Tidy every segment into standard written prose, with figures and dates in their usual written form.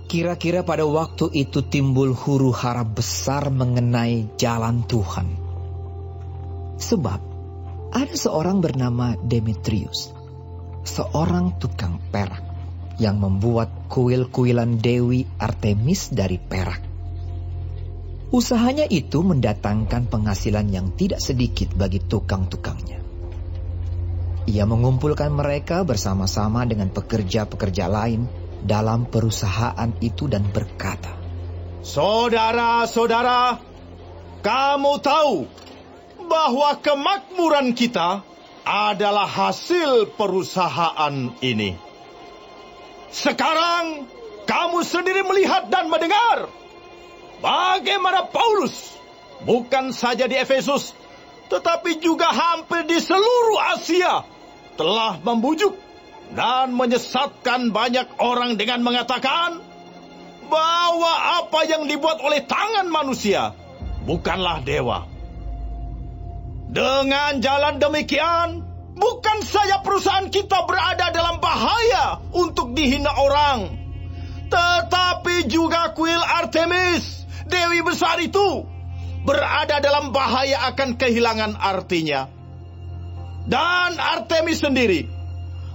Kira-kira pada waktu itu timbul huru-hara besar mengenai jalan Tuhan. Sebab ada seorang bernama Demetrius, seorang tukang perak yang membuat kuil-kuilan Dewi Artemis dari perak. Usahanya itu mendatangkan penghasilan yang tidak sedikit bagi tukang-tukangnya. Ia mengumpulkan mereka bersama-sama dengan pekerja-pekerja lain dalam perusahaan itu dan berkata, "Saudara-saudara, kamu tahu bahwa kemakmuran kita adalah hasil perusahaan ini. Sekarang kamu sendiri melihat dan mendengar bagaimana Paulus bukan saja di Efesus, tetapi juga hampir di seluruh Asia telah membujuk dan menyesatkan banyak orang dengan mengatakan bahwa apa yang dibuat oleh tangan manusia bukanlah dewa. Dengan jalan demikian, bukan saja perusahaan kita berada dalam bahaya untuk dihina orang, tetapi juga kuil Artemis, Dewi besar itu, berada dalam bahaya akan kehilangan artinya. Dan Artemis sendiri,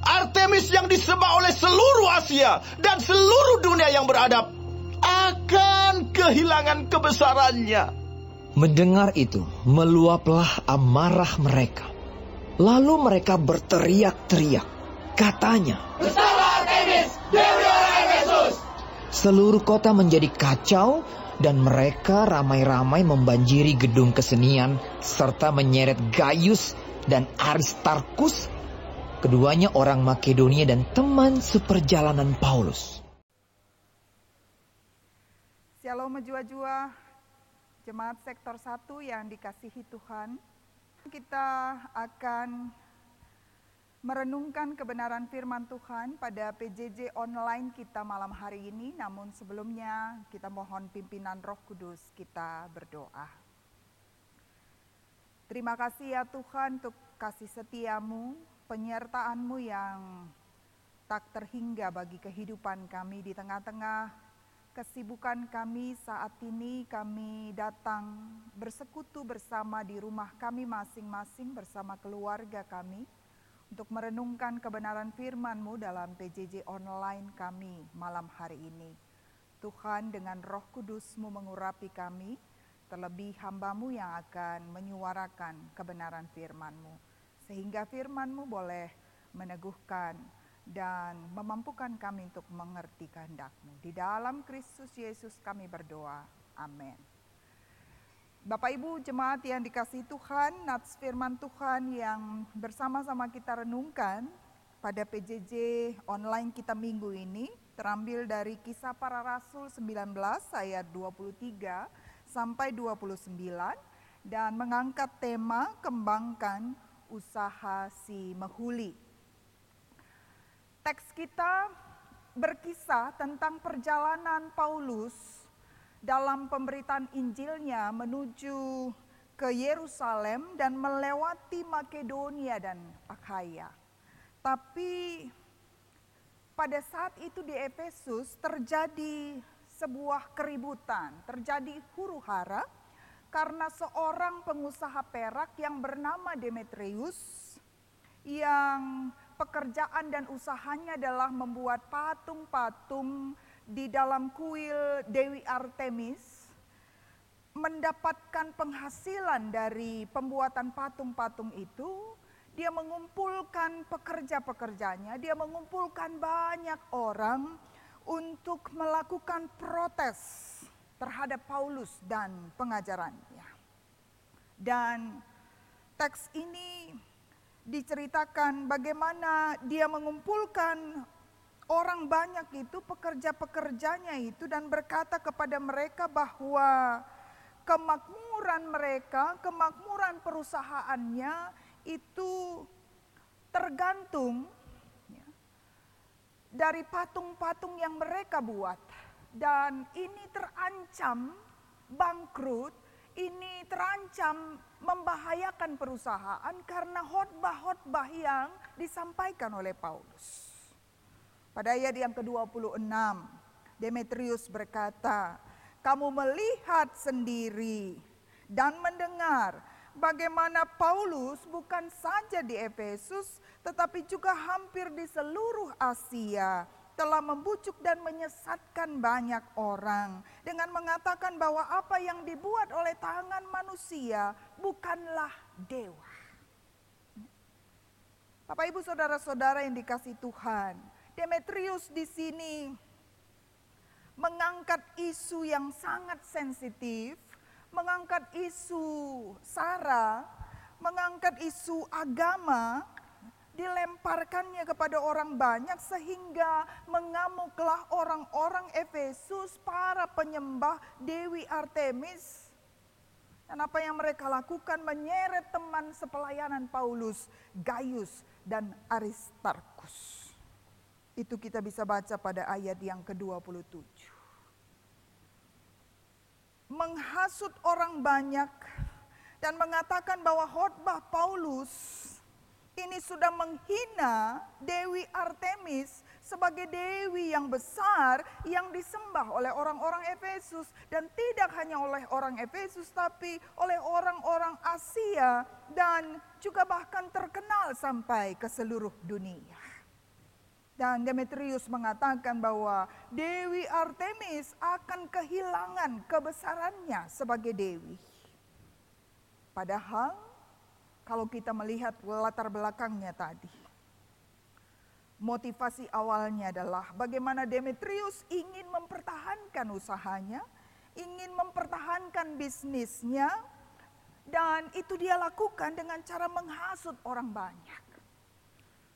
Artemis yang disembah oleh seluruh Asia dan seluruh dunia yang beradab, akan kehilangan kebesarannya." Mendengar itu, meluaplah amarah mereka. Lalu mereka berteriak-teriak. Katanya, "Besarlah Artemis, Dewi orang Efesus!" Seluruh kota menjadi kacau dan mereka ramai-ramai membanjiri gedung kesenian serta menyeret Gaius dan Aristarkus, keduanya orang Makedonia dan teman seperjalanan Paulus. Shalom jua-jua, jemaat sektor 1 yang dikasihi Tuhan. Kita akan merenungkan kebenaran firman Tuhan pada PJJ online kita malam hari ini. Namun sebelumnya kita mohon pimpinan Roh Kudus, kita berdoa. Terima kasih ya Tuhan untuk kasih setiamu, penyertaan-Mu yang tak terhingga bagi kehidupan kami di tengah-tengah kesibukan kami saat ini. Kami datang bersekutu bersama di rumah kami masing-masing bersama keluarga kami untuk merenungkan kebenaran firman-Mu dalam PJJ online kami malam hari ini. Tuhan, dengan Roh Kudus-Mu mengurapi kami, terlebih hamba-Mu yang akan menyuarakan kebenaran firman-Mu, sehingga firman-Mu boleh meneguhkan dan memampukan kami untuk mengerti kehendak-Mu. Di dalam Kristus Yesus kami berdoa. Amin. Bapak Ibu jemaat yang dikasihi Tuhan, nats firman Tuhan yang bersama-sama kita renungkan pada PJJ online kita minggu ini terambil dari Kisah Para Rasul 19 ayat 23 sampai 29 dan mengangkat tema kembangkan usaha si Mehuli. Teks kita berkisah tentang perjalanan Paulus dalam pemberitaan Injilnya menuju ke Yerusalem dan melewati Makedonia dan Akhaya. Tapi pada saat itu di Efesus terjadi sebuah keributan, terjadi huru-hara karena seorang pengusaha perak yang bernama Demetrius yang pekerjaan dan usahanya adalah membuat patung-patung di dalam kuil Dewi Artemis, mendapatkan penghasilan dari pembuatan patung-patung itu. Dia mengumpulkan pekerja-pekerjanya, dia mengumpulkan banyak orang untuk melakukan protes terhadap Paulus dan pengajarannya. Dan teks ini diceritakan bagaimana dia mengumpulkan orang banyak itu, pekerja-pekerjanya itu, dan berkata kepada mereka bahwa kemakmuran mereka, kemakmuran perusahaannya itu tergantung dari patung-patung yang mereka buat. Dan ini terancam bangkrut, ini terancam membahayakan perusahaan karena khotbah-khotbah yang disampaikan oleh Paulus. Pada ayat yang ke-26, Demetrius berkata, "Kamu melihat sendiri dan mendengar bagaimana Paulus bukan saja di Efesus, tetapi juga hampir di seluruh Asia telah membujuk dan menyesatkan banyak orang dengan mengatakan bahwa apa yang dibuat oleh tangan manusia bukanlah dewa." Bapak, Ibu, saudara-saudara yang dikasihi Tuhan, Demetrius di sini mengangkat isu yang sangat sensitif, mengangkat isu sara, mengangkat isu agama, dilemparkannya kepada orang banyak sehingga mengamuklah orang-orang Efesus, para penyembah Dewi Artemis. Dan apa yang mereka lakukan? Menyeret teman sepelayanan Paulus, Gaius dan Aristarkus. Itu kita bisa baca pada ayat yang ke-27. Menghasut orang banyak dan mengatakan bahwa khotbah Paulus ini sudah menghina Dewi Artemis sebagai dewi yang besar yang disembah oleh orang-orang Efesus. Dan tidak hanya oleh orang Efesus, tapi oleh orang-orang Asia dan juga bahkan terkenal sampai ke seluruh dunia. Dan Demetrius mengatakan bahwa Dewi Artemis akan kehilangan kebesarannya sebagai dewi. Padahal kalau kita melihat latar belakangnya tadi, motivasi awalnya adalah bagaimana Demetrius ingin mempertahankan usahanya, ingin mempertahankan bisnisnya, dan itu dia lakukan dengan cara menghasut orang banyak.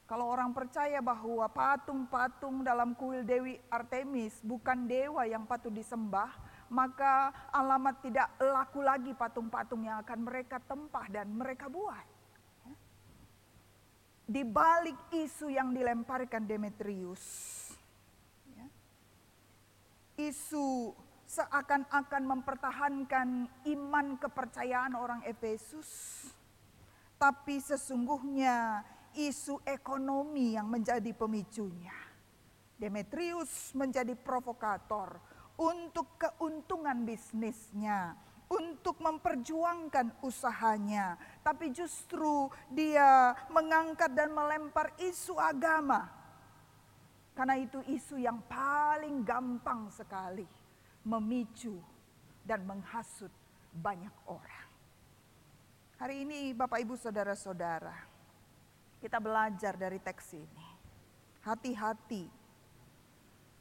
Kalau orang percaya bahwa patung-patung dalam kuil Dewi Artemis bukan dewa yang patut disembah, maka alamat tidak laku lagi patung-patung yang akan mereka tempah dan mereka buat. Di balik isu yang dilemparkan Demetrius, isu seakan-akan mempertahankan iman kepercayaan orang Efesus, tapi sesungguhnya isu ekonomi yang menjadi pemicunya. Demetrius menjadi provokator untuk keuntungan bisnisnya, untuk memperjuangkan usahanya, tapi justru dia mengangkat dan melempar isu agama. Karena itu isu yang paling gampang sekali memicu dan menghasut banyak orang. Hari ini Bapak, Ibu, saudara-saudara, kita belajar dari teks ini. Hati-hati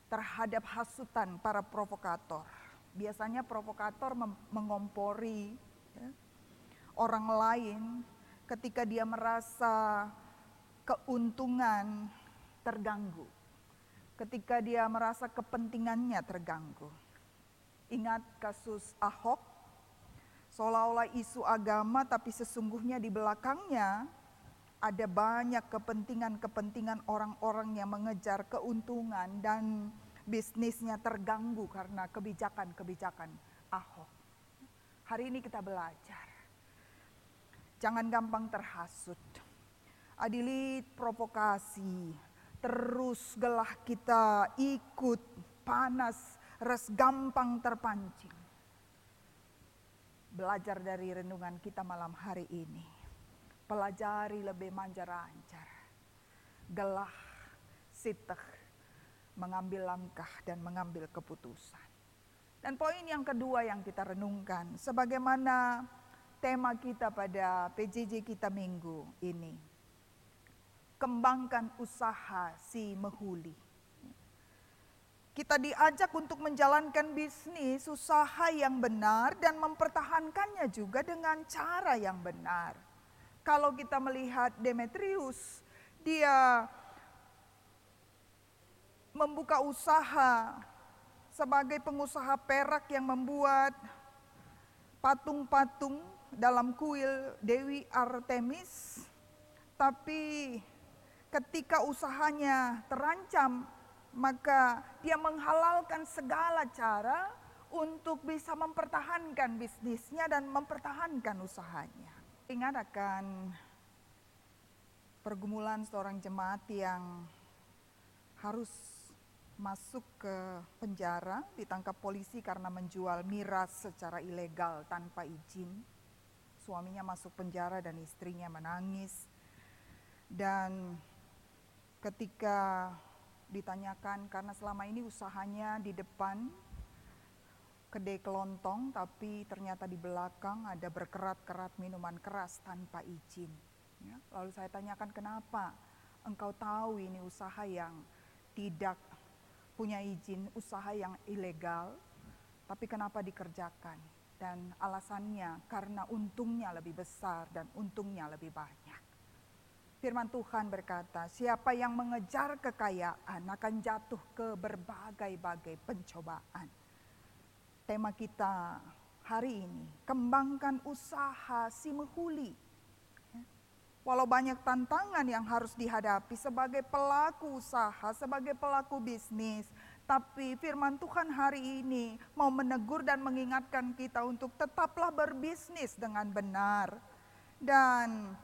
terhadap hasutan para provokator. Biasanya provokator mengompori orang lain ketika dia merasa keuntungan terganggu. Ketika dia merasa kepentingannya terganggu. Ingat kasus Ahok, seolah-olah isu agama tapi sesungguhnya di belakangnya ada banyak kepentingan-kepentingan orang-orang yang mengejar keuntungan dan bisnisnya terganggu karena kebijakan-kebijakan Ahok. Hari ini kita belajar. Jangan gampang terhasut. Adilit provokasi. Terus gelah kita ikut panas, res gampang terpancing. Belajar dari renungan kita malam hari ini. Pelajari lebih manjar-anjar, gelah, siteh, mengambil langkah dan mengambil keputusan. Dan poin yang kedua yang kita renungkan, sebagaimana tema kita pada PJJ kita minggu ini, kembangkan usaha si Mehuli. Kita diajak untuk menjalankan bisnis, usaha yang benar dan mempertahankannya juga dengan cara yang benar. Kalau kita melihat Demetrius, dia membuka usaha sebagai pengusaha perak yang membuat patung-patung dalam kuil Dewi Artemis. Tapi ketika usahanya terancam, maka dia menghalalkan segala cara untuk bisa mempertahankan bisnisnya dan mempertahankan usahanya. Ingat akan pergumulan seorang jemaat yang harus masuk ke penjara, ditangkap polisi karena menjual miras secara ilegal tanpa izin. Suaminya masuk penjara dan istrinya menangis. Dan ketika ditanyakan, karena selama ini usahanya di depan kedai kelontong, tapi ternyata di belakang ada berkerat-kerat minuman keras tanpa izin. Ya, lalu saya tanyakan, kenapa engkau tahu ini usaha yang tidak punya izin, usaha yang ilegal, tapi kenapa dikerjakan? Dan alasannya karena untungnya lebih besar dan untungnya lebih banyak. Firman Tuhan berkata, siapa yang mengejar kekayaan akan jatuh ke berbagai-bagai pencobaan. Tema kita hari ini, kembangkan usaha si mehuli. Walau banyak tantangan yang harus dihadapi sebagai pelaku usaha, sebagai pelaku bisnis, tapi firman Tuhan hari ini mau menegur dan mengingatkan kita untuk tetaplah berbisnis dengan benar. Dan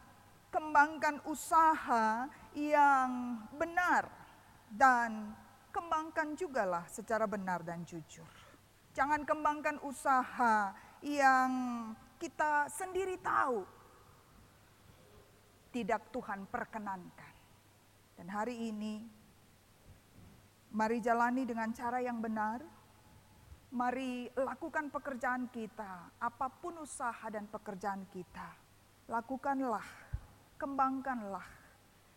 kembangkan usaha yang benar dan kembangkan jugalah secara benar dan jujur. Jangan kembangkan usaha yang kita sendiri tahu tidak Tuhan perkenankan. Dan hari ini mari jalani dengan cara yang benar. Mari lakukan pekerjaan kita, apapun usaha dan pekerjaan kita. Lakukanlah, kembangkanlah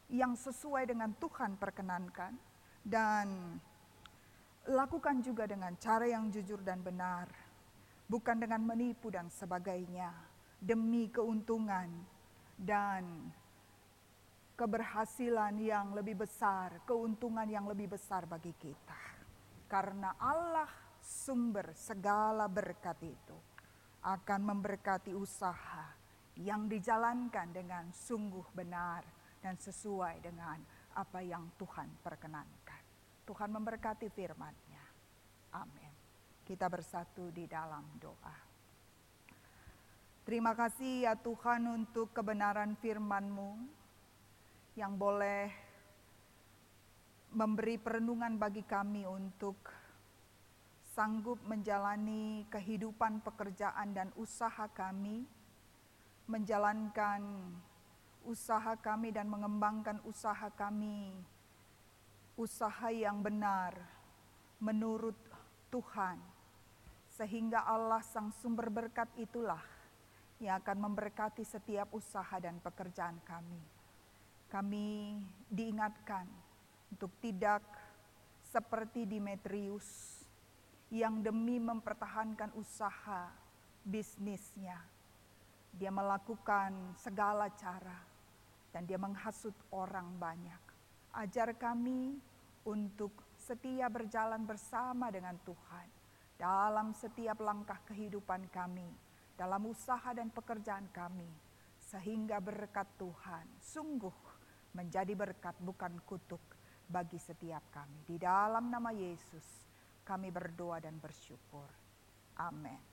yang sesuai dengan Tuhan perkenankan, dan lakukan juga dengan cara yang jujur dan benar, bukan dengan menipu dan sebagainya, demi keuntungan dan keberhasilan yang lebih besar, keuntungan yang lebih besar bagi kita. Karena Allah sumber segala berkat itu akan memberkati usaha yang dijalankan dengan sungguh benar dan sesuai dengan apa yang Tuhan perkenankan. Tuhan memberkati firman-Nya. Amin. Kita bersatu di dalam doa. Terima kasih ya Tuhan untuk kebenaran firman-Mu yang boleh memberi perenungan bagi kami untuk sanggup menjalani kehidupan pekerjaan dan usaha kami, menjalankan usaha kami dan mengembangkan usaha kami, usaha yang benar menurut Tuhan, sehingga Allah sang sumber berkat itulah yang akan memberkati setiap usaha dan pekerjaan kami. Kami diingatkan untuk tidak seperti Demetrius yang demi mempertahankan usaha bisnisnya, dia melakukan segala cara dan dia menghasut orang banyak. Ajar kami untuk setia berjalan bersama dengan Tuhan dalam setiap langkah kehidupan kami, dalam usaha dan pekerjaan kami, sehingga berkat Tuhan sungguh menjadi berkat bukan kutuk bagi setiap kami. Di dalam nama Yesus kami berdoa dan bersyukur. Amin.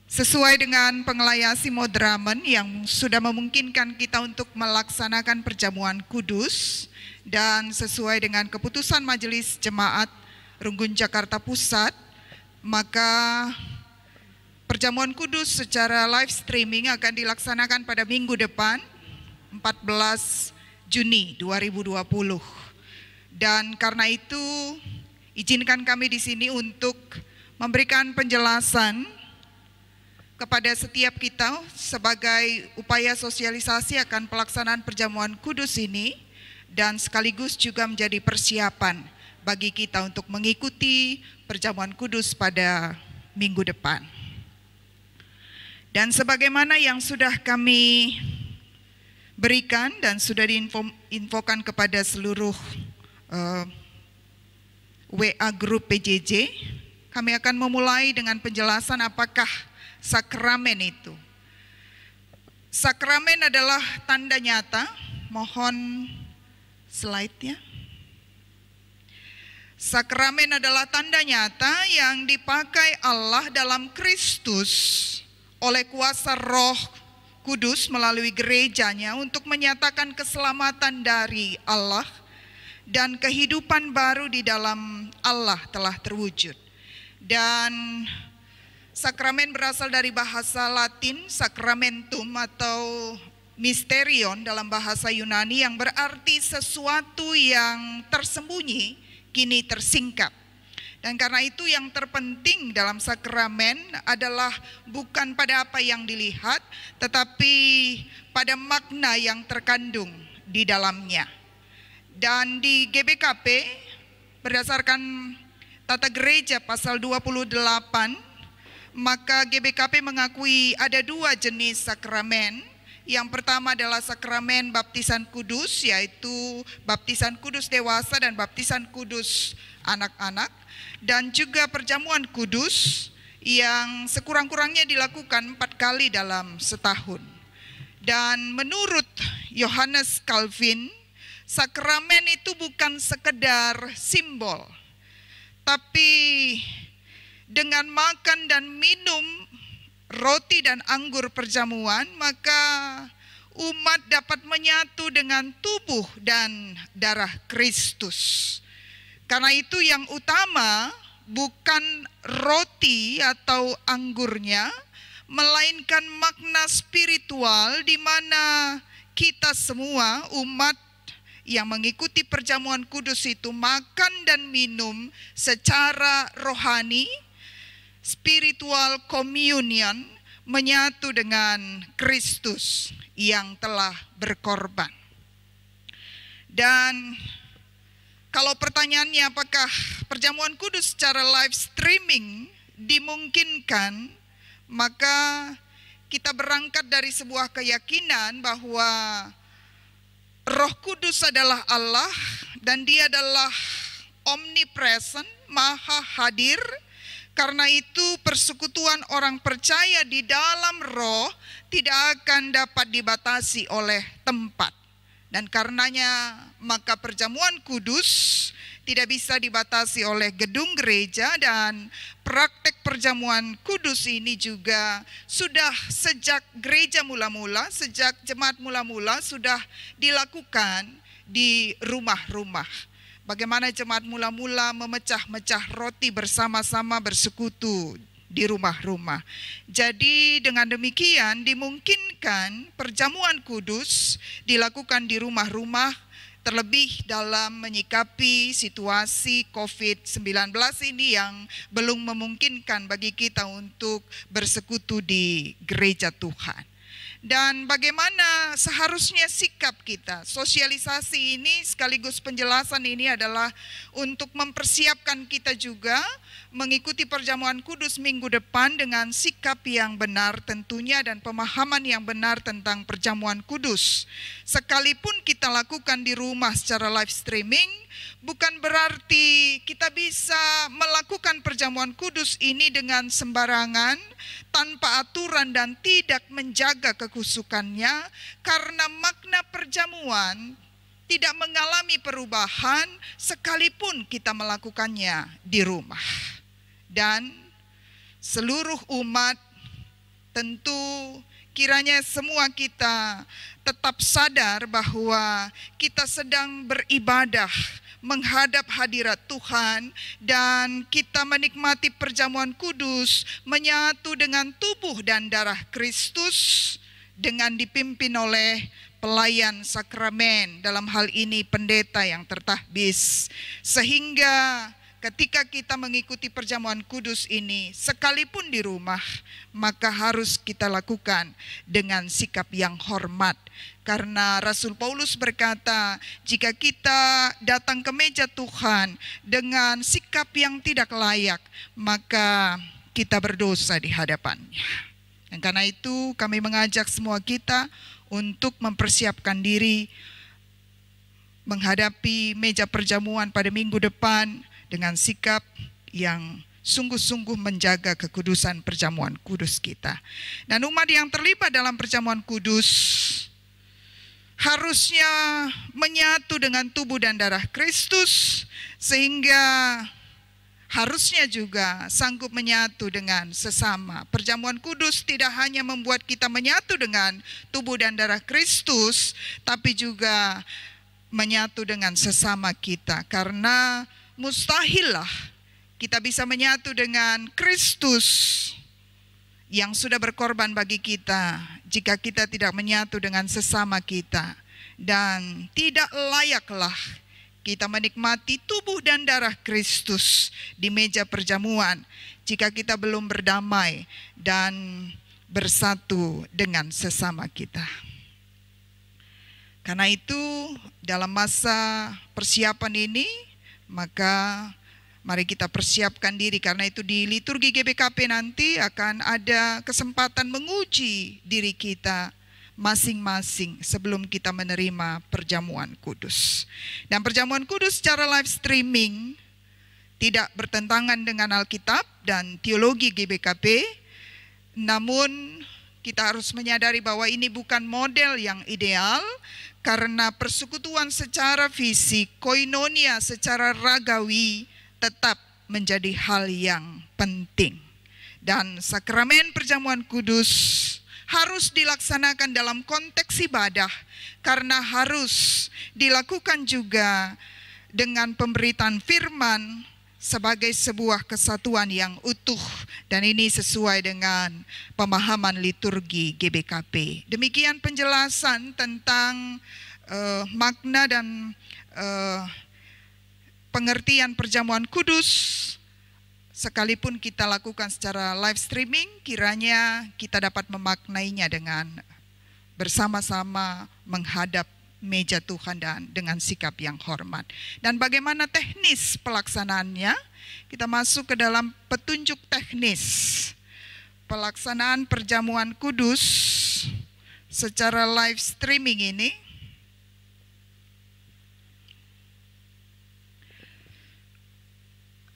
Sesuai dengan pengelayasi Modramen yang sudah memungkinkan kita untuk melaksanakan perjamuan kudus dan sesuai dengan keputusan Majelis Jemaat Runggun Jakarta Pusat, maka perjamuan kudus secara live streaming akan dilaksanakan pada minggu depan 14 Juni 2020. Dan karena itu izinkan kami di sini untuk memberikan penjelasan kepada setiap kita sebagai upaya sosialisasi akan pelaksanaan perjamuan kudus ini dan sekaligus juga menjadi persiapan bagi kita untuk mengikuti perjamuan kudus pada minggu depan. Dan sebagaimana yang sudah kami berikan dan sudah diinfokan kepada seluruh WA grup PJJ, kami akan memulai dengan penjelasan apakah sakramen itu. Sakramen adalah tanda nyata, mohon slide-nya. Sakramen adalah tanda nyata yang dipakai Allah dalam Kristus oleh kuasa Roh Kudus melalui gerejanya untuk menyatakan keselamatan dari Allah dan kehidupan baru di dalam Allah telah terwujud. Dan sakramen berasal dari bahasa Latin sacramentum atau mysterion dalam bahasa Yunani yang berarti sesuatu yang tersembunyi kini tersingkap. Dan karena itu yang terpenting dalam sakramen adalah bukan pada apa yang dilihat, tetapi pada makna yang terkandung di dalamnya. Dan di GBKP berdasarkan Tata Gereja pasal 28, maka GBKP mengakui ada dua jenis sakramen. Yang pertama adalah sakramen baptisan kudus, yaitu baptisan kudus dewasa dan baptisan kudus anak-anak. Dan juga perjamuan kudus yang sekurang-kurangnya dilakukan 4 kali dalam setahun. Dan menurut Yohanes Calvin, sakramen itu bukan sekedar simbol, tapi dengan makan dan minum roti dan anggur perjamuan, maka umat dapat menyatu dengan tubuh dan darah Kristus. Karena itu yang utama bukan roti atau anggurnya, melainkan makna spiritual di mana kita semua umat yang mengikuti perjamuan kudus itu makan dan minum secara rohani, spiritual communion, menyatu dengan Kristus yang telah berkorban. Dan kalau pertanyaannya apakah perjamuan kudus secara live streaming dimungkinkan, maka kita berangkat dari sebuah keyakinan bahwa Roh Kudus adalah Allah dan Dia adalah omnipresent, maha hadir. Karena itu persekutuan orang percaya di dalam Roh tidak akan dapat dibatasi oleh tempat. Dan karenanya maka perjamuan kudus tidak bisa dibatasi oleh gedung gereja, dan praktek perjamuan kudus ini juga sudah sejak gereja mula-mula, sejak jemaat mula-mula sudah dilakukan di rumah-rumah. Bagaimana jemaat mula-mula memecah-mecah roti bersama-sama bersekutu di rumah-rumah. Jadi dengan demikian dimungkinkan perjamuan kudus dilakukan di rumah-rumah, terlebih dalam menyikapi situasi COVID-19 ini yang belum memungkinkan bagi kita untuk bersekutu di gereja Tuhan. Dan bagaimana seharusnya sikap kita? Sosialisasi ini sekaligus penjelasan ini adalah untuk mempersiapkan kita juga mengikuti perjamuan kudus minggu depan dengan sikap yang benar tentunya dan pemahaman yang benar tentang perjamuan kudus. Sekalipun kita lakukan di rumah secara live streaming, bukan berarti kita bisa melakukan perjamuan kudus ini dengan sembarangan, tanpa aturan dan tidak menjaga kekusukannya, karena makna perjamuan tidak mengalami perubahan sekalipun kita melakukannya di rumah. Dan seluruh umat tentu kiranya semua kita tetap sadar bahwa kita sedang beribadah menghadap hadirat Tuhan, dan kita menikmati perjamuan kudus menyatu dengan tubuh dan darah Kristus dengan dipimpin oleh pelayan sakramen, dalam hal ini pendeta yang tertahbis. Sehingga ketika kita mengikuti perjamuan kudus ini, sekalipun di rumah, maka harus kita lakukan dengan sikap yang hormat. Karena Rasul Paulus berkata, jika kita datang ke meja Tuhan dengan sikap yang tidak layak, maka kita berdosa di hadapannya. Dan karena itu kami mengajak semua kita untuk mempersiapkan diri menghadapi meja perjamuan pada minggu depan dengan sikap yang sungguh-sungguh menjaga kekudusan perjamuan kudus kita. Dan umat yang terlibat dalam perjamuan kudus harusnya menyatu dengan tubuh dan darah Kristus, sehingga harusnya juga sanggup menyatu dengan sesama. Perjamuan kudus tidak hanya membuat kita menyatu dengan tubuh dan darah Kristus, tapi juga menyatu dengan sesama kita. Karena mustahillah kita bisa menyatu dengan Kristus yang sudah berkorban bagi kita jika kita tidak menyatu dengan sesama kita. Dan tidak layaklah kita menikmati tubuh dan darah Kristus di meja perjamuan jika kita belum berdamai dan bersatu dengan sesama kita. Karena itu dalam masa persiapan ini, maka mari kita persiapkan diri. Karena itu di liturgi GBKP nanti akan ada kesempatan menguji diri kita masing-masing sebelum kita menerima perjamuan kudus. Dan perjamuan kudus secara live streaming tidak bertentangan dengan Alkitab dan teologi GBKP, namun kita harus menyadari bahwa ini bukan model yang ideal, karena persekutuan secara fisik, koinonia secara ragawi tetap menjadi hal yang penting. Dan sakramen perjamuan kudus harus dilaksanakan dalam konteks ibadah, karena harus dilakukan juga dengan pemberitaan firman sebagai sebuah kesatuan yang utuh, dan ini sesuai dengan pemahaman liturgi GBKP. Demikian penjelasan tentang makna dan pengertian perjamuan kudus. Sekalipun kita lakukan secara live streaming, kiranya kita dapat memaknainya dengan bersama-sama menghadap meja Tuhan dan dengan sikap yang hormat. Dan bagaimana teknis pelaksanaannya? Kita masuk ke dalam petunjuk teknis pelaksanaan perjamuan kudus secara live streaming ini.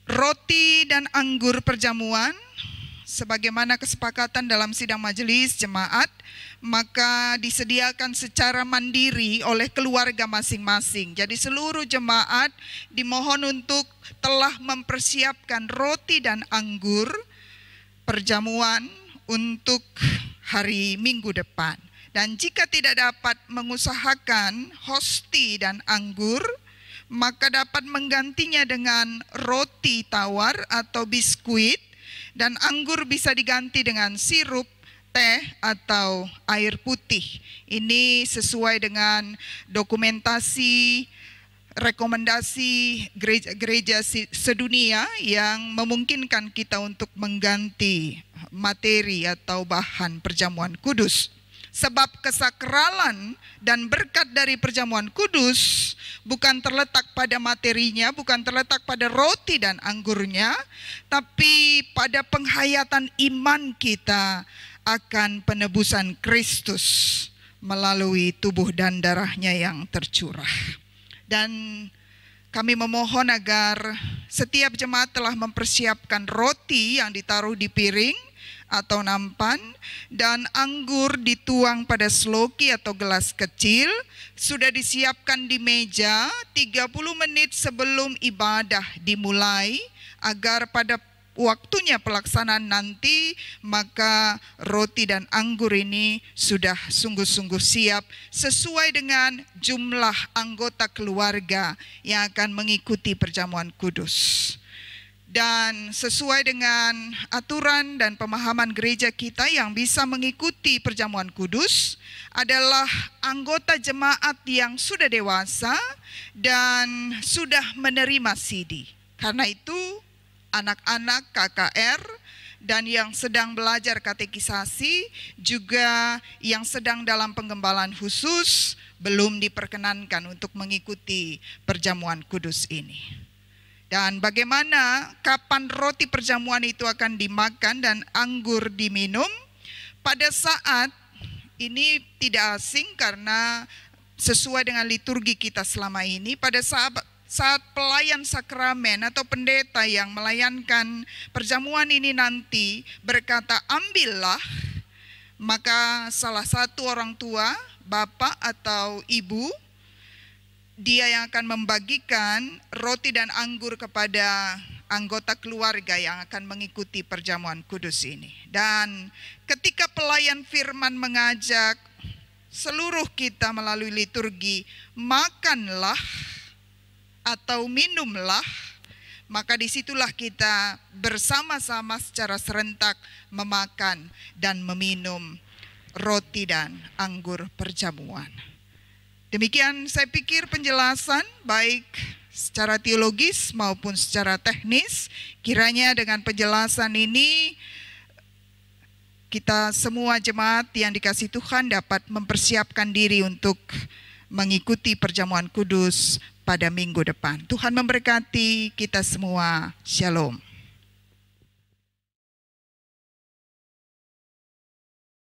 Roti dan anggur perjamuan, sebagaimana kesepakatan dalam sidang majelis jemaat, maka disediakan secara mandiri oleh keluarga masing-masing. Jadi seluruh jemaat dimohon untuk telah mempersiapkan roti dan anggur perjamuan untuk hari Minggu depan. Dan jika tidak dapat mengusahakan hosti dan anggur, maka dapat menggantinya dengan roti tawar atau biskuit, dan anggur bisa diganti dengan sirup, teh, atau air putih. Ini sesuai dengan dokumentasi rekomendasi gereja sedunia yang memungkinkan kita untuk mengganti materi atau bahan perjamuan kudus. Sebab kesakralan dan berkat dari perjamuan kudus bukan terletak pada materinya, bukan terletak pada roti dan anggurnya, tapi pada penghayatan iman kita akan penebusan Kristus melalui tubuh dan darahnya yang tercurah. Dan kami memohon agar setiap jemaat telah mempersiapkan roti yang ditaruh di piring atau nampan, dan anggur dituang pada sloki atau gelas kecil, sudah disiapkan di meja 30 menit sebelum ibadah dimulai, agar pada waktunya pelaksanaan nanti, maka roti dan anggur ini sudah sungguh-sungguh siap sesuai dengan jumlah anggota keluarga yang akan mengikuti perjamuan kudus. Dan sesuai dengan aturan dan pemahaman gereja kita, yang bisa mengikuti perjamuan kudus adalah anggota jemaat yang sudah dewasa dan sudah menerima CD. Karena itu anak-anak KKR dan yang sedang belajar katekisasi, juga yang sedang dalam penggembalaan khusus, belum diperkenankan untuk mengikuti perjamuan kudus ini. Dan bagaimana, kapan roti perjamuan itu akan dimakan dan anggur diminum? Pada saat ini tidak asing karena sesuai dengan liturgi kita selama ini, pada saat pelayan sakramen atau pendeta yang melayankan perjamuan ini nanti berkata, ambillah, maka salah satu orang tua, bapak atau ibu, dia yang akan membagikan roti dan anggur kepada anggota keluarga yang akan mengikuti perjamuan kudus ini. Dan ketika pelayan firman mengajak seluruh kita melalui liturgi, makanlah atau minumlah, maka disitulah kita bersama-sama secara serentak memakan dan meminum roti dan anggur perjamuan. Demikian saya pikir penjelasan baik secara teologis maupun secara teknis. Kiranya dengan penjelasan ini kita semua jemaat yang dikasihi Tuhan dapat mempersiapkan diri untuk mengikuti perjamuan kudus pada minggu depan. Tuhan memberkati kita semua. Shalom.